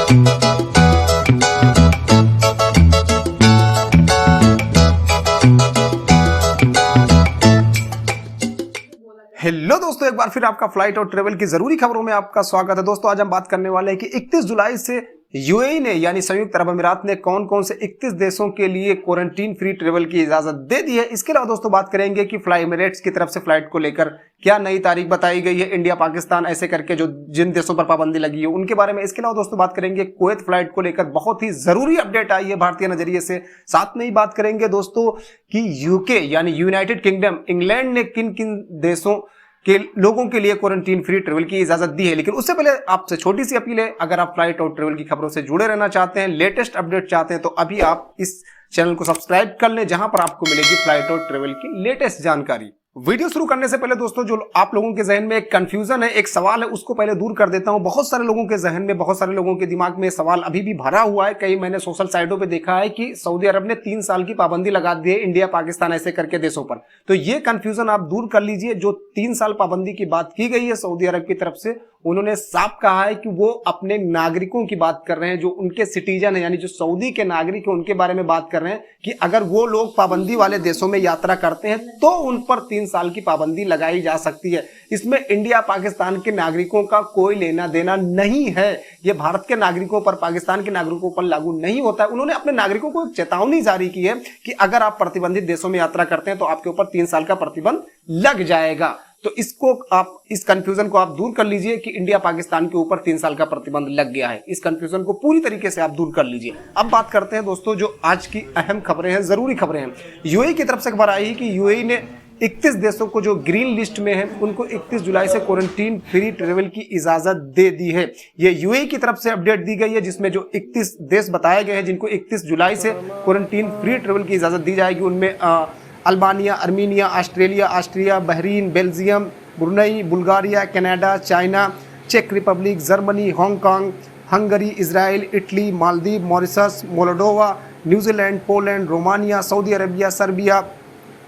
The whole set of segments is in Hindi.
हेलो दोस्तों, एक बार फिर आपका फ्लाइट और ट्रेवल की जरूरी खबरों में आपका स्वागत है। दोस्तों आज हम बात करने वाले हैं कि 31 जुलाई से यूएई ने यानी संयुक्त अरब अमीरात ने कौन कौन से 31 देशों के लिए क्वारंटीन फ्री ट्रेवल की इजाजत दे दी है। इसके अलावा दोस्तों बात करेंगे कि फ्लाई एमिरेट्स की तरफ से फ्लाइट को लेकर क्या नई तारीख बताई गई है, इंडिया पाकिस्तान ऐसे करके जो जिन देशों पर पाबंदी लगी है उनके बारे में। इसके अलावा दोस्तों बात करेंगे कुवैत फ्लाइट को लेकर बहुत ही जरूरी अपडेट आई है भारतीय नजरिए से। साथ में ही बात करेंगे दोस्तों कि यूके यानी यूनाइटेड किंगडम, इंग्लैंड ने किन किन देशों के लोगों के लिए क्वारंटीन फ्री ट्रेवल की इजाजत दी है। लेकिन उससे पहले आपसे छोटी सी अपील है, अगर आप फ्लाइट और ट्रेवल की खबरों से जुड़े रहना चाहते हैं, लेटेस्ट अपडेट चाहते हैं, तो अभी आप इस चैनल को सब्सक्राइब कर लें, जहां पर आपको मिलेगी फ्लाइट और ट्रेवल की लेटेस्ट जानकारी। वीडियो शुरू करने से पहले दोस्तों जो आप लोगों के जहन में एक कंफ्यूजन है, एक सवाल है, उसको पहले दूर कर देता हूं। बहुत सारे लोगों के जहन में, बहुत सारे लोगों के दिमाग में सवाल अभी भी भरा हुआ है। कई मैंने सोशल साइटों पे देखा है कि सऊदी अरब ने 3 साल की पाबंदी लगा दी है इंडिया पाकिस्तान ऐसे करके देशों पर। तो ये कंफ्यूजन आप दूर कर लीजिए। जो 3 साल पाबंदी की बात की गई है सऊदी अरब की तरफ से, उन्होंने साफ कहा है कि वो अपने नागरिकों की बात कर रहे हैं, जो उनके सिटीजन है यानी जो सऊदी के नागरिक है उनके बारे में बात कर रहे हैं कि अगर वो लोग पाबंदी वाले देशों में यात्रा करते हैं तो उन पर 3 साल की पाबंदी लगाई जा सकती है। इसमें इंडिया पाकिस्तान के नागरिकों का कोई लेना देना नहीं है। ये भारत के नागरिकों पर, पाकिस्तान के नागरिकों पर लागू नहीं होता है। उन्होंने अपने नागरिकों को एक चेतावनी जारी की है कि अगर आप प्रतिबंधित देशों में यात्रा करते हैं तो आपके ऊपर 3 साल का प्रतिबंध लग जाएगा। तो इसको आप, इस कंफ्यूजन को आप दूर कर लीजिए कि इंडिया पाकिस्तान के ऊपर 3 साल का प्रतिबंध लग गया है। इस कंफ्यूजन को पूरी तरीके से आप दूर कर लीजिए। अब बात करते हैं दोस्तों जो आज की अहम खबरें हैं, जरूरी खबरें हैं। यूएई की तरफ से खबर आई है कि यूएई ने 31 देशों को जो ग्रीन लिस्ट में है उनको 31 जुलाई से क्वारंटीन फ्री ट्रेवल की इजाजत दे दी है। ये यूएई की तरफ से अपडेट दी गई है, जिसमें जो 31 देश बताए गए हैं जिनको 31 जुलाई से क्वारंटीन फ्री ट्रेवल की इजाजत दी जाएगी, उनमें Albania, Armenia, Australia, Austria, Bahrain, Belgium, Brunei, Bulgaria, Canada, China, चेक Republic, Germany, Hong Kong, Hungary, Israel, Italy, Maldives, Mauritius, Moldova, New Zealand, Poland, Romania, Saudi Arabia, Serbia,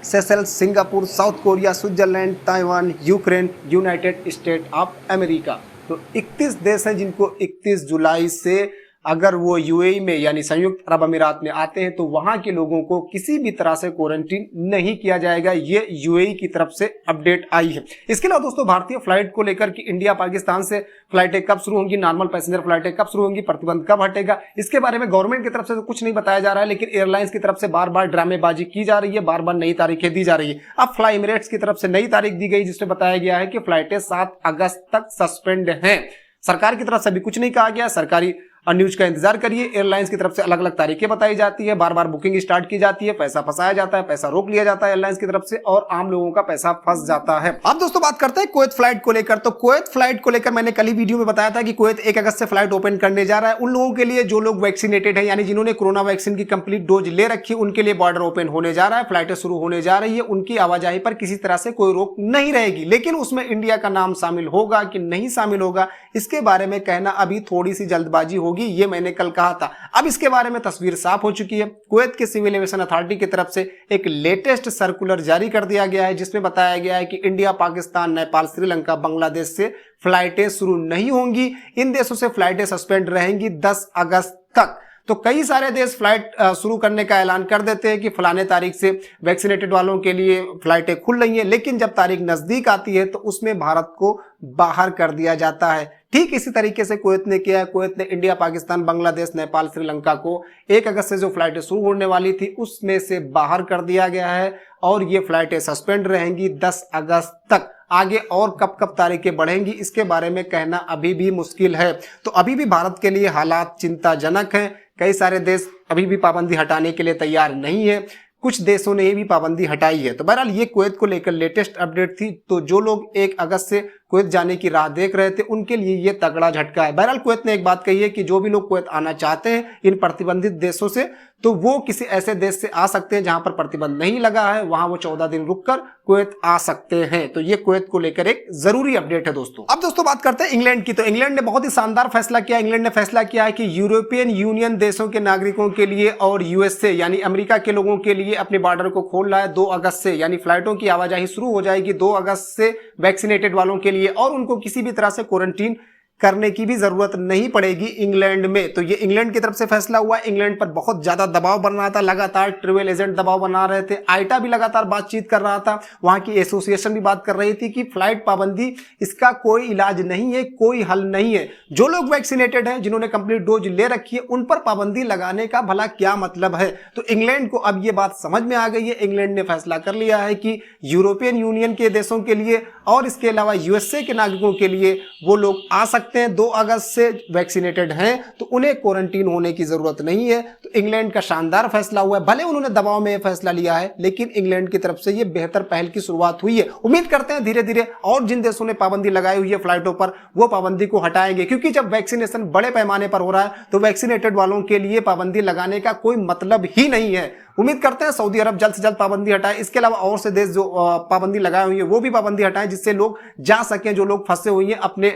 Seychelles, Singapore, South Korea, Switzerland, Taiwan, Ukraine, United State of America. तो 31 देश हैं जिनको 31 जुलाई से अगर वो यूएई में यानी संयुक्त अरब अमीरात में आते हैं तो वहां के लोगों को किसी भी तरह से क्वारंटीन नहीं किया जाएगा। ये यूएई की तरफ से अपडेट आई है। इसके अलावा दोस्तों भारतीय फ्लाइट को लेकर कि इंडिया पाकिस्तान से फ्लाइटें कब शुरू होंगी, नॉर्मल पैसेंजर फ्लाइटें कब शुरू होंगी, प्रतिबंध कब हटेगा, इसके बारे में गवर्नमेंट की तरफ से तो कुछ नहीं बताया जा रहा है, लेकिन एयरलाइंस की तरफ से बार बार ड्रामेबाजी की जा रही है, बार बार नई तारीखें दी जा रही है। अब फ्लाई एमिरेट्स की तरफ से नई तारीख दी गई जिसमें बताया गया है कि फ्लाइटें 7 अगस्त तक सस्पेंड हैं। सरकार की तरफ से अभी कुछ नहीं कहा गया, सरकारी न्यूज का इंतजार करिए। एयरलाइंस की तरफ से अलग अलग तारीखें बताई जाती है, बार बार बुकिंग स्टार्ट की जाती है, पैसा फंसाया जाता है, पैसा रोक लिया जाता है एयरलाइंस की तरफ से और आम लोगों का पैसा फंस जाता है। अब दोस्तों बात करते हैं कुवैत फ्लाइट को लेकर। तो कुवैत फ्लाइट को लेकर मैंने कल ही वीडियो में बताया था कि कुवैत 1 अगस्त से फ्लाइट ओपन करने जा रहा है। उन लोगों के लिए जो लोग वैक्सीनेटेड है यानी जिन्होंने कोरोना वैक्सीन की कंप्लीट डोज ले रखी है उनके लिए बॉर्डर ओपन होने जा रहा है, फ्लाइटें शुरू होने जा रही है, उनकी आवाजाही पर किसी तरह से कोई रोक नहीं रहेगी। लेकिन उसमें इंडिया का नाम शामिल होगा कि नहीं शामिल होगा, इसके बारे में कहना अभी थोड़ी सी जल्दबाजी होगी, ये मैंने कल कहा था। अब इसके बारे में तस्वीर साफ हो चुकी है। कुवैत के सिविल एविएशन अथॉरिटी की तरफ से एक लेटेस्ट सर्कुलर जारी कर दिया गया है जिसमें बताया गया है कि इंडिया, पाकिस्तान, नेपाल, श्रीलंका, बांग्लादेश से फ्लाइटें शुरू नहीं होंगी। इन देशों से फ्लाइटें सस्पेंड रहेंगी 10 अगस्त तक। तो कई सारे देश फ्लाइट शुरू करने का ऐलान कर देते हैं कि फलाने तारीख से वैक्सीनेटेड वालों के लिए फ्लाइटें खुल रही हैं, लेकिन जब तारीख नजदीक आती है तो उसमें भारत को बाहर कर दिया जाता है। ठीक इसी तरीके से कुवैत ने किया है। कुवैत ने इंडिया, पाकिस्तान, बांग्लादेश, नेपाल, श्रीलंका को 1 अगस्त से जो फ्लाइटें शुरू होने वाली थी उसमें से बाहर कर दिया गया है और ये फ्लाइटें सस्पेंड रहेंगी 10 अगस्त तक। आगे और कब कब तारीखें बढ़ेंगी इसके बारे में कहना अभी भी मुश्किल है। तो अभी भी भारत के लिए हालात चिंताजनक हैं। कई सारे देश अभी भी पाबंदी हटाने के लिए तैयार नहीं है, कुछ देशों ने भी पाबंदी हटाई है। तो बहरहाल ये कुवैत को लेकर लेटेस्ट अपडेट थी। तो जो लोग 1 अगस्त से कुवैत जाने की राह देख रहे थे उनके लिए ये तगड़ा झटका है। बहरहाल कुवैत ने एक बात कही है कि जो भी लोग कुवैत आना चाहते हैं इन प्रतिबंधित देशों से, तो वो किसी ऐसे देश से आ सकते हैं जहां पर प्रतिबंध नहीं लगा है, वहां वो 14 दिन रुककर कुवैत आ सकते हैं। तो ये कुवैत को लेकर एक जरूरी अपडेट है दोस्तों। अब दोस्तों बात करते हैं इंग्लैंड की। तो इंग्लैंड ने बहुत ही शानदार फैसला किया। इंग्लैंड ने फैसला किया है कि यूरोपियन यूनियन देशों के नागरिकों के लिए और यूएसए यानी अमेरिका के लोगों के लिए अपने बॉर्डर को खोल रहा है 2 अगस्त से, यानी फ्लाइटों की आवाजाही शुरू हो जाएगी 2 अगस्त से वैक्सीनेटेड वालों के लिए और उनको किसी भी तरह से क्वारंटीन करने की भी जरूरत नहीं पड़ेगी इंग्लैंड में। तो ये इंग्लैंड की तरफ से फैसला हुआ। इंग्लैंड पर बहुत ज्यादा दबाव बन रहा था, लगातार ट्रैवल एजेंट दबाव बना रहे थे, आईटा भी लगातार बातचीत कर रहा था, वहां की एसोसिएशन भी बात कर रही थी कि फ्लाइट पाबंदी इसका कोई इलाज नहीं है, कोई हल नहीं है। जो लोग वैक्सीनेटेड हैं, जिन्होंने कंप्लीट डोज ले रखी है, उन पर पाबंदी लगाने का भला क्या मतलब है। तो इंग्लैंड को अब ये बात समझ में आ गई है। इंग्लैंड ने फैसला कर लिया है कि यूरोपियन यूनियन के देशों के लिए और इसके अलावा यूएसए के नागरिकों के लिए वो लोग आ सकते हैं। 2 अगस्त से वैक्सीनेटेड हैं तो उन्हें क्वारंटीन होने की जरूरत नहीं है। तो इंग्लैंड का शानदार फैसला हुआ है। भले उन्होंने दबाव में यह फैसला लिया है, लेकिन इंग्लैंड की तरफ से यह बेहतर पहल की शुरुआत हुई है। उम्मीद करते हैं धीरे धीरे और जिन देशों ने पाबंदी लगाई हुई है फ्लाइटों पर, वो पाबंदी को हटाएंगे, क्योंकि जब वैक्सीनेशन बड़े पैमाने पर हो रहा है तो वैक्सीनेटेड वालों के लिए पाबंदी लगाने का कोई मतलब ही नहीं है। उम्मीद करते हैं सऊदी अरब जल्द से जल्द पाबंदी हटाए। इसके अलावा और से देश जो पाबंदी लगाए हुई है वो भी पाबंदी हटाएं, जिससे लोग जा सकें, जो लोग फंसे हुए हैं अपने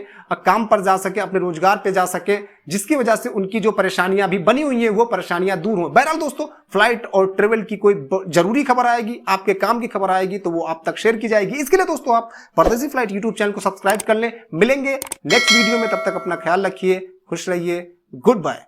काम पर जा सके, अपने रोजगार पे जा सके, जिसकी वजह से उनकी जो परेशानियां भी बनी हुई हैं वो परेशानियां दूर हो। बहरहाल दोस्तों, फ्लाइट और ट्रेवल की कोई जरूरी खबर आएगी, आपके काम की खबर आएगी तो वो आप तक शेयर की जाएगी। इसके लिए दोस्तों आप परदेसी फ्लाइट यूट्यूब चैनल को सब्सक्राइब कर लें। मिलेंगे नेक्स्ट वीडियो में, तब तक अपना ख्याल रखिए, खुश रहिए, गुड बाय।